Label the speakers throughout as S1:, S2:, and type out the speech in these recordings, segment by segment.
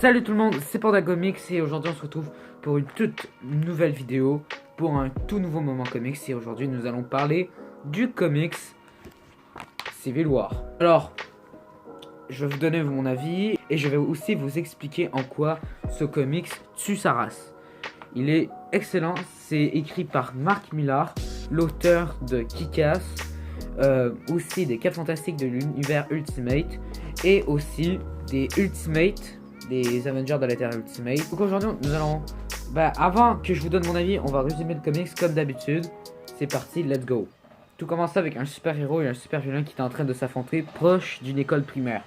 S1: Salut tout le monde, c'est Panda Comics et aujourd'hui on se retrouve pour une toute nouvelle vidéo, pour un tout nouveau moment comics. Et aujourd'hui nous allons parler du comics Civil War. Alors, je vais vous donner mon avis et je vais aussi vous expliquer en quoi ce comics tue sa race. Il est excellent, c'est écrit par Mark Millar, l'auteur de Kick-Ass, aussi des 4 Fantastiques de l'univers Ultimate et aussi des Ultimate, des Avengers de la Terre Ultimate. Donc aujourd'hui nous allons, avant que je vous donne mon avis, on va résumer le comics comme d'habitude. C'est parti, let's go. Tout commence avec un super héros et un super vilain qui est en train de s'affronter proche d'une école primaire.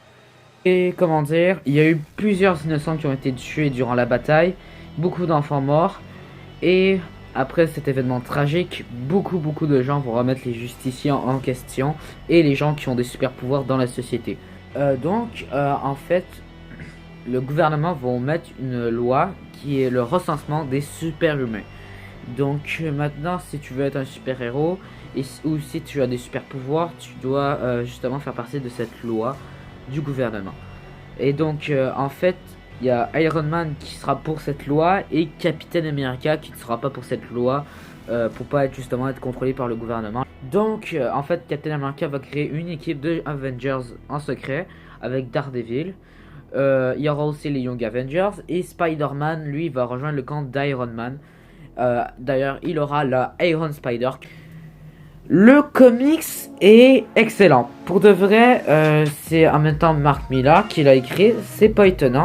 S1: Et comment dire, il y a eu plusieurs innocents qui ont été tués durant la bataille, beaucoup d'enfants morts, et après cet événement tragique, beaucoup de gens vont remettre les justiciers en question et les gens qui ont des super pouvoirs dans la société. En fait, le gouvernement va mettre une loi qui est le recensement des super humains. Donc maintenant, si tu veux être un super héros ou si tu as des super pouvoirs, tu dois justement faire partie de cette loi du gouvernement. Et donc en fait, il y a Iron Man qui sera pour cette loi et Captain America qui ne sera pas pour cette loi pour pas être contrôlé par le gouvernement. Donc en fait, Captain America va créer une équipe de Avengers en secret avec Daredevil. Il y aura aussi les Young Avengers et Spider-Man, lui, va rejoindre le camp d'Iron Man. D'ailleurs, il aura la Iron Spider. Le comics est excellent. Pour de vrai, c'est en même temps Mark Millar qui l'a écrit. C'est pas étonnant,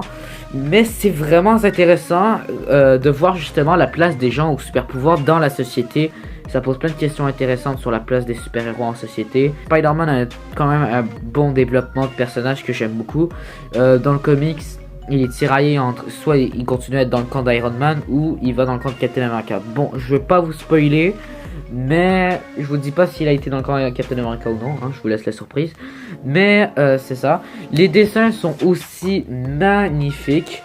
S1: mais c'est vraiment intéressant de voir justement la place des gens aux super pouvoirs dans la société. Ça pose plein de questions intéressantes sur la place des super-héros en société. Spider-Man a quand même un bon développement de personnage que j'aime beaucoup. Dans le comics, il est tiraillé entre soit il continue à être dans le camp d'Iron Man ou il va dans le camp de Captain America. Bon, je vais pas vous spoiler, mais je vous dis pas s'il a été dans le camp de Captain America ou non, hein, je vous laisse la surprise. Mais c'est ça. Les dessins sont aussi magnifiques.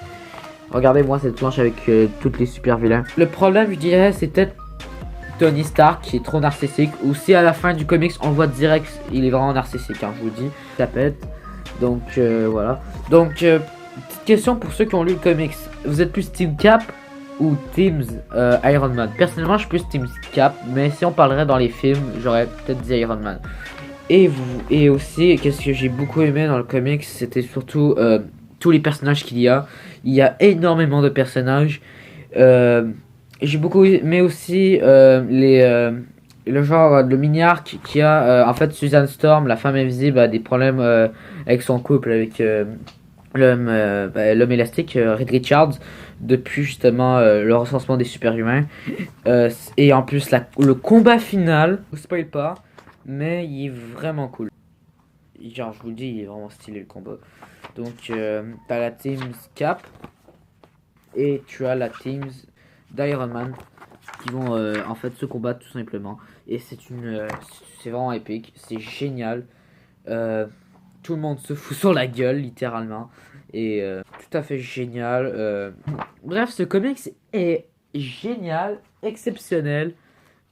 S1: Regardez-moi cette planche avec toutes les super vilains. Le problème, je dirais, c'est peut-être Tony Stark qui est trop narcissique, ou si à la fin du comics on voit direct il est vraiment narcissique, hein, je vous dis, ça pète. Donc voilà. Donc petite question pour ceux qui ont lu le comics, vous êtes plus Team Cap ou Team Iron Man? Personnellement je suis plus Team Cap, mais si on parlerait dans les films j'aurais peut-être dit Iron Man. Et aussi qu'est-ce que j'ai beaucoup aimé dans le comics, c'était surtout tous les personnages qu'il y a. Il y a énormément de personnages. J'ai beaucoup aimé aussi le genre de mini-arc qui a en fait Susan Storm, la femme invisible, a des problèmes avec son couple avec l'homme élastique, Reed Richards, depuis justement le recensement des super-humains. Et en plus le combat final, je vous spoil pas, mais il est vraiment cool. Genre je vous le dis, il est vraiment stylé le combat. Donc t'as la Team Cap et tu as la Team d'Iron Man qui vont en fait se combattre tout simplement, et c'est vraiment épique, c'est génial, tout le monde se fout sur la gueule littéralement, et tout à fait génial. Bref, ce comics est génial, exceptionnel,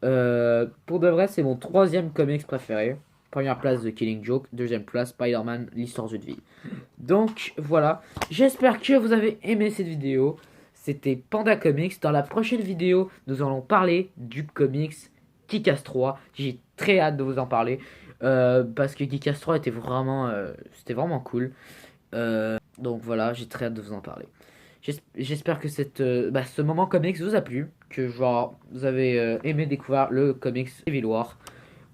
S1: pour de vrai c'est mon 3e comics préféré. Première place The Killing Joke, 2e place Spider-Man, l'histoire d'une vie. Donc voilà, j'espère que vous avez aimé cette vidéo. C'était Panda Comics. Dans la prochaine vidéo, nous allons parler du comics Kick-Ass 3. J'ai très hâte de vous en parler. Parce que Kick-Ass 3 était c'était vraiment cool. Donc voilà, j'ai très hâte de vous en parler. J'espère que ce moment comics vous a plu. Que genre, vous avez aimé découvrir le comics Civil War.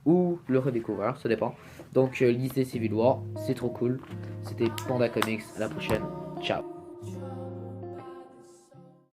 S1: Ou le redécouvrir, ça dépend. Donc lisez Civil War, c'est trop cool. C'était Panda Comics. À la prochaine. Ciao.